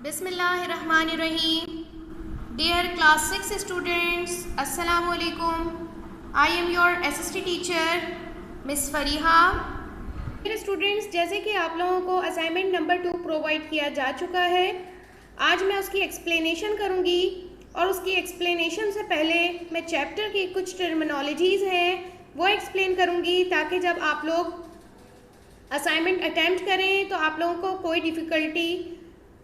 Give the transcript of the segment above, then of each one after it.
बिस्मिल्लाहिर्रहमानिर्रहीम। Dear class 6 students, अस्सलाम वालेकुम। I am your SST teacher, Miss Fariha. मेरे स्टूडेंट्स, जैसे कि आप लोगों को असाइनमेंट नंबर 2 प्रोवाइड किया जा चुका है, आज मैं उसकी एक्सप्लेनेशन करूंगी और उसकी एक्सप्लेनेशन से पहले मैं चैप्टर की कुछ टर्मिनोलॉजीज़ हैं वो एक्सप्लेन करूंगी, ताकि जब आप लोग असाइनमेंट अटैम्प्ट करें तो आप लोगों को कोई डिफ़िकल्टी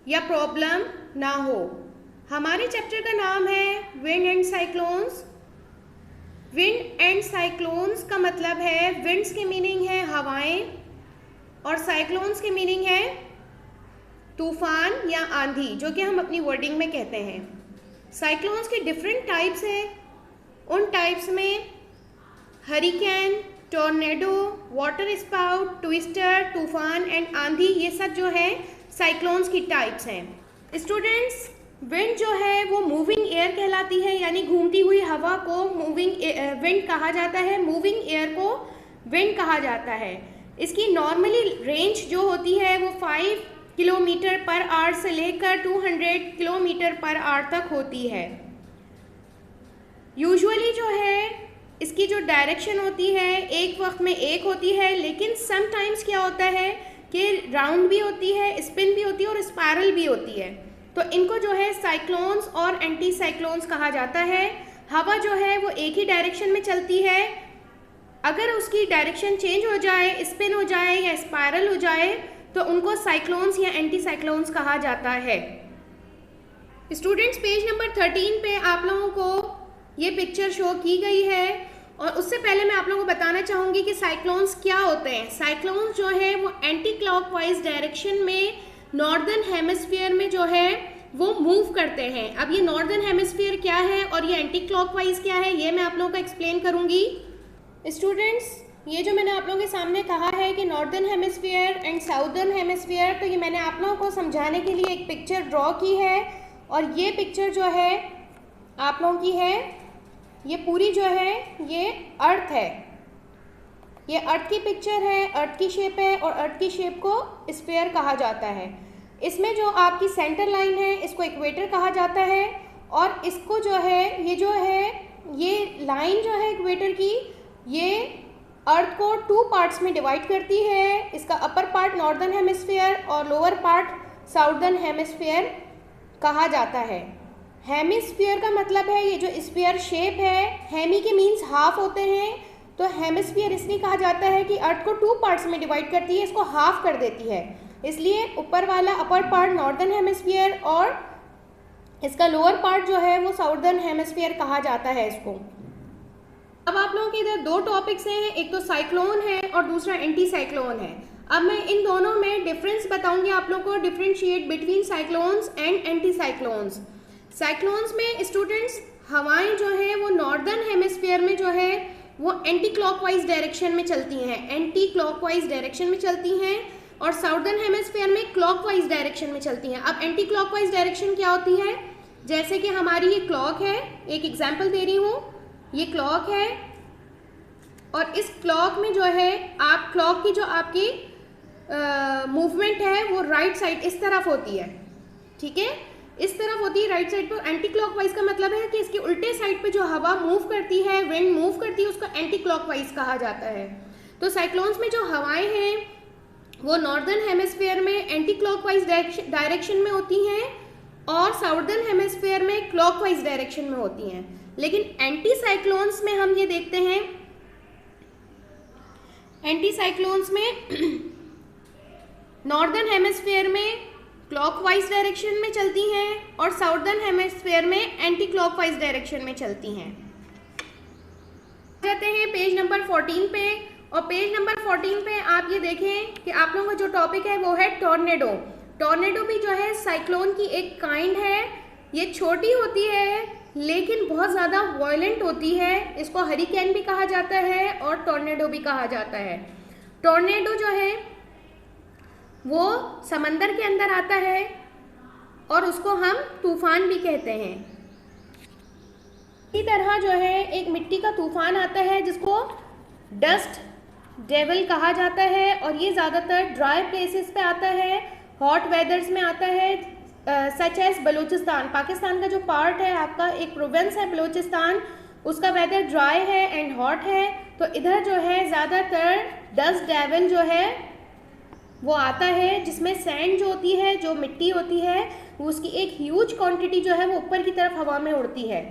या प्रॉब्लम ना हो। हमारे चैप्टर का नाम है wind and cyclones. Wind and cyclones का मतलब है, विंड्स की मीनिंग है हवाएं और साइक्लोन्स की मीनिंग है तूफान या आंधी, जो कि हम अपनी वर्डिंग में कहते हैं। साइक्लोन्स के डिफरेंट टाइप्स हैं। उन टाइप्स में hurricane, tornado, water spout, twister, तूफान एंड आंधी, ये सब जो है साइक्लोन्स की टाइप्स हैं। स्टूडेंट्स, विंड जो है वो मूविंग एयर कहलाती है, यानी घूमती हुई हवा को मूविंग विंड कहा जाता है। मूविंग एयर को विंड कहा जाता है। इसकी नॉर्मली रेंज जो होती है वो 5 किलोमीटर पर आवर से लेकर 200 किलोमीटर पर आवर तक होती है। यूजुअली जो है इसकी जो डायरेक्शन होती है एक वक्त में एक होती है, लेकिन समटाइम्स क्या होता है कि राउंड भी होती है, स्पिन भी होती है और स्पायरल भी होती है। तो इनको जो है साइक्लोन्स और एंटी साइक्लोन्स कहा जाता है। हवा जो है वो एक ही डायरेक्शन में चलती है। अगर उसकी डायरेक्शन चेंज हो जाए, स्पिन हो जाए या स्पायरल हो जाए, तो उनको साइक्लोन्स या एंटी साइक्लोन्स कहा जाता है। स्टूडेंट्स, पेज नंबर 13 पे आप लोगों को ये पिक्चर शो की गई है, और उससे पहले मैं आप लोगों को बताना चाहूँगी कि साइक्लोन्स क्या होते हैं। साइक्लोन्स जो है वो एंटी क्लॉकवाइज डायरेक्शन में नॉर्दर्न हेमिस्फीयर में जो है वो मूव करते हैं। अब ये नॉर्दर्न हेमिस्फीयर क्या है और ये एंटी क्लॉकवाइज क्या है, ये मैं आप लोगों को एक्सप्लेन करूँगी। स्टूडेंट्स, ये जो मैंने आप लोगों के सामने कहा है कि northern hemisphere and southern hemisphere, तो ये मैंने आप लोगों को समझाने के लिए एक पिक्चर ड्रॉ की है, और ये पिक्चर जो है आप लोगों की है, ये पूरी जो है ये अर्थ है। ये अर्थ की पिक्चर है, अर्थ की शेप है, और अर्थ की शेप को स्फीयर कहा जाता है। इसमें जो आपकी सेंटर लाइन है इसको इक्वेटर कहा जाता है, और इसको जो है ये लाइन जो है इक्वेटर की, ये अर्थ को 2 पार्ट्स में डिवाइड करती है। इसका अपर पार्ट नॉर्दर्न हेमिस्फीयर और लोअर पार्ट साउदर्न हेमिस्फीयर कहा जाता है। हेमिस्फीयर का मतलब है ये जो स्फीयर शेप है, हेमी के मीन्स हाफ होते हैं, तो हेमिस्फीयर इसलिए कहा जाता है कि अर्थ को 2 पार्ट्स में डिवाइड करती है, इसको हाफ कर देती है, इसलिए ऊपर वाला अपर पार्ट नॉर्दर्न हेमिस्फीयर और इसका लोअर पार्ट जो है वो साउदर्न हेमिस्फीयर कहा जाता है इसको। अब आप लोगों के इधर 2 टॉपिक्स हैं, एक तो साइक्लोन है और दूसरा एंटी साइक्लोन है। अब मैं इन दोनों में डिफरेंस बताऊंगी आप लोगों को, differentiate between cyclones and anti cyclones. Cyclones में स्टूडेंट्स हवाएं जो है वो नॉर्दर्न हेमिस्फीयर में जो है वो एंटी क्लॉकवाइज डायरेक्शन में चलती हैं, एंटी क्लॉकवाइज डायरेक्शन में चलती हैं, और साउदर्न हेमिस्फीयर में क्लॉकवाइज डायरेक्शन में चलती हैं। अब एंटी क्लॉकवाइज डायरेक्शन क्या होती है, जैसे कि हमारी ये क्लॉक है, एक एग्जाम्पल दे रही हूँ, ये क्लॉक है, और इस क्लॉक में जो है आप क्लॉक की जो आपकी मूवमेंट है वो राइट साइड इस तरफ होती है, ठीक है, इस तरफ होती है राइट साइड पर। एंटी क्लॉकवाइज का मतलब है कि इसके उल्टे साइड पे जो हवा मूव करती है, विंड मूव करती है, उसको एंटी क्लॉकवाइज कहा जाता है। तो साइक्लोन्स में जो हवाएं हैं वो नॉर्दर्न हेमिस्फीयर में एंटी क्लॉकवाइज डायरेक्शन में होती हैं और साउदर्न हेमिस्फीयर में क्लॉकवाइज डायरेक्शन में होती हैं। लेकिन एंटी साइक्लोन्स में हम ये देखते हैं, एंटी साइक्लोन्स में नॉर्दर्न हेमिस्फीयर में क्लॉकवाइज डायरेक्शन में चलती हैं और साउदर्न हेमिस्फीयर में एंटी क्लॉकवाइज डायरेक्शन में चलती हैं। जाते हैं पेज नंबर 14 पे, और पेज नंबर 14 पे आप ये देखें कि आप लोगों का जो टॉपिक है वो है टॉर्नेडो। टॉर्नेडो भी जो है साइक्लोन की एक काइंड है। ये छोटी होती है लेकिन बहुत ज़्यादा वायलेंट होती है। इसको हरिकेन भी कहा जाता है और टॉर्नेडो भी कहा जाता है। टॉर्नेडो जो है वो समंदर के अंदर आता है और उसको हम तूफान भी कहते हैं। इसी तरह जो है एक मिट्टी का तूफान आता है जिसको डस्ट डेविल कहा जाता है, और ये ज़्यादातर ड्राई प्लेसेस पे आता है, हॉट वेदर्स में आता है, सच एज बलूचिस्तान, पाकिस्तान का जो पार्ट है आपका, एक प्रोविंस है बलूचिस्तान, उसका वेदर ड्राई है एंड हॉट है। तो इधर जो है ज़्यादातर डस्ट डेविल जो है वो आता है, जिसमें सैंड जो होती है, जो मिट्टी होती है, वो उसकी एक ह्यूज क्वांटिटी जो है वो ऊपर की तरफ हवा में उड़ती है।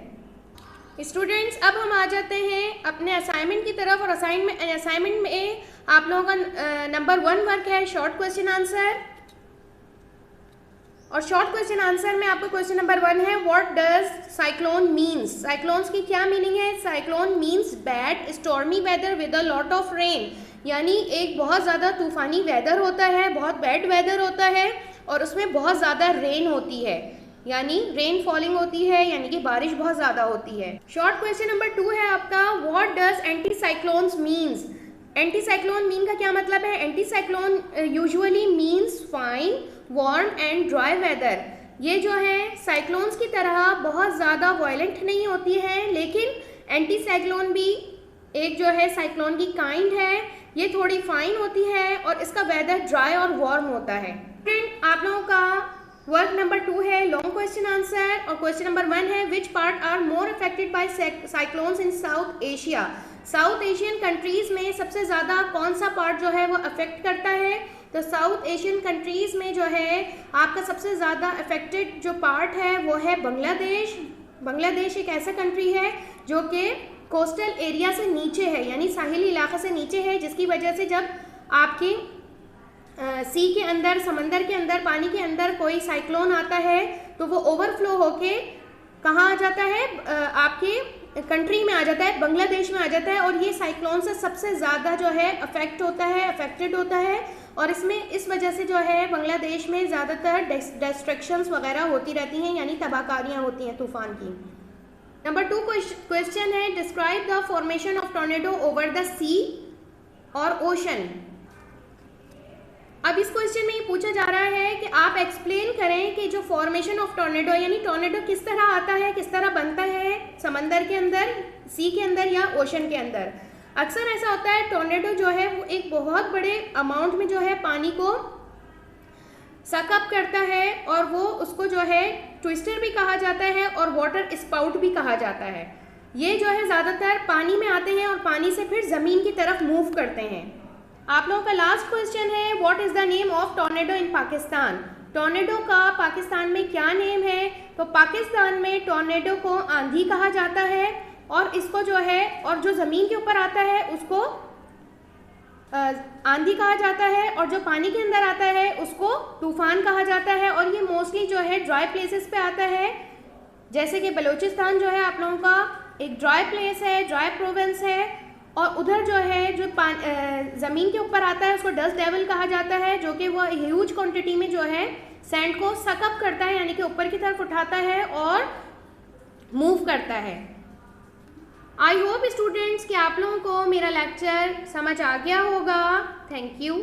स्टूडेंट्स, अब हम आ जाते हैं अपने असाइनमेंट की तरफ, और असाइनमेंट में आप लोगों का नंबर 1 वर्क है शॉर्ट क्वेश्चन आंसर। और शॉर्ट क्वेश्चन आंसर में आपका क्वेश्चन नंबर 1 है, what does cyclone means. Cyclones की क्या मीनिंग है? Cyclone means bad stormy weather with a lot of rain, यानी एक बहुत ज़्यादा तूफ़ानी वेदर होता है, बहुत बैड वेदर होता है, और उसमें बहुत ज़्यादा रेन होती है, यानी रेन फॉलिंग होती है, यानी कि बारिश बहुत ज़्यादा होती है। शॉर्ट क्वेश्चन नंबर 2 है आपका, what does anti cyclones means. Anti cyclone mean का क्या मतलब है? Anti cyclone usually means fine warm and dry weather. ये जो है साइक्लोन्स की तरह बहुत ज़्यादा वायलेंट नहीं होती है, लेकिन एंटी साइक्लोन भी एक जो है साइक्लोन की काइंड है, ये थोड़ी फाइन होती है और इसका वेदर ड्राई और वार्म होता है। फ्रेंड, आप लोगों का वर्क नंबर 2 है लॉन्ग क्वेश्चन आंसर, और क्वेश्चन नंबर 1 है, which part are more affected by cyclones in South Asia. South Asian countries में सबसे ज़्यादा कौन सा पार्ट जो है वो अफेक्ट करता है? तो साउथ एशियन कंट्रीज़ में जो है आपका सबसे ज़्यादा अफेक्टेड जो पार्ट है वो है बांग्लादेश। बांग्लादेश एक ऐसा कंट्री है जो कि कोस्टल एरिया से नीचे है, यानी साहिली इलाका से नीचे है, जिसकी वजह से जब आपकी सी के अंदर, समंदर के अंदर, पानी के अंदर कोई साइक्लोन आता है तो वो ओवरफ्लो होके कहाँ आ जाता है? आपके कंट्री में आ जाता है, बांग्लादेश में आ जाता है, और ये साइक्लोन से सबसे ज़्यादा जो है अफेक्टेड होता है, और इसमें इस वजह से जो है बांग्लादेश में ज़्यादातर डिस्ट्रक्शंस वगैरह होती रहती हैं, यानी तबाहकारियाँ होती हैं तूफ़ान की। नंबर 2 क्वेश्चन है, describe the formation of tornado over the sea और ओशन। अब इस क्वेश्चन में ये पूछा जा रहा है कि आप एक्सप्लेन करें कि जो फॉर्मेशन ऑफ टॉर्नेडो, यानी टॉर्नेडो किस तरह आता है, किस तरह बनता है, समंदर के अंदर, सी के अंदर या ओशन के अंदर। अक्सर ऐसा होता है टॉर्नेडो जो है वो एक बहुत बड़े अमाउंट में जो है पानी को सकअप करता है, और वो उसको जो है ट्विस्टर भी कहा जाता है और वाटर स्पाउट भी कहा जाता है। ये जो है ज़्यादातर पानी में आते हैं और पानी से फिर ज़मीन की तरफ मूव करते हैं। आप लोगों का लास्ट क्वेश्चन है, what is the name of tornado in Pakistan. Tornado का पाकिस्तान में क्या नेम है? तो पाकिस्तान में टॉर्नेडो को आंधी कहा जाता है, और इसको जो है, और जो ज़मीन के ऊपर आता है उसको आंधी कहा जाता है, और जो पानी के अंदर आता है उसको तूफ़ान कहा जाता है। और ये मोस्टली जो है ड्राई प्लेसेस पे आता है, जैसे कि बलूचिस्तान जो है आप लोगों का एक ड्राई प्लेस है, ड्राई प्रोविंस है, और उधर जो है जो ज़मीन के ऊपर आता है उसको डस्ट डेविल कहा जाता है, जो कि वो ह्यूज क्वांटिटी में जो है सैंड को सकअप करता है, यानी कि ऊपर की तरफ उठाता है और मूव करता है। आई होप स्टूडेंट्स कि आप लोगों को मेरा लेक्चर समझ आ गया होगा। Thank you.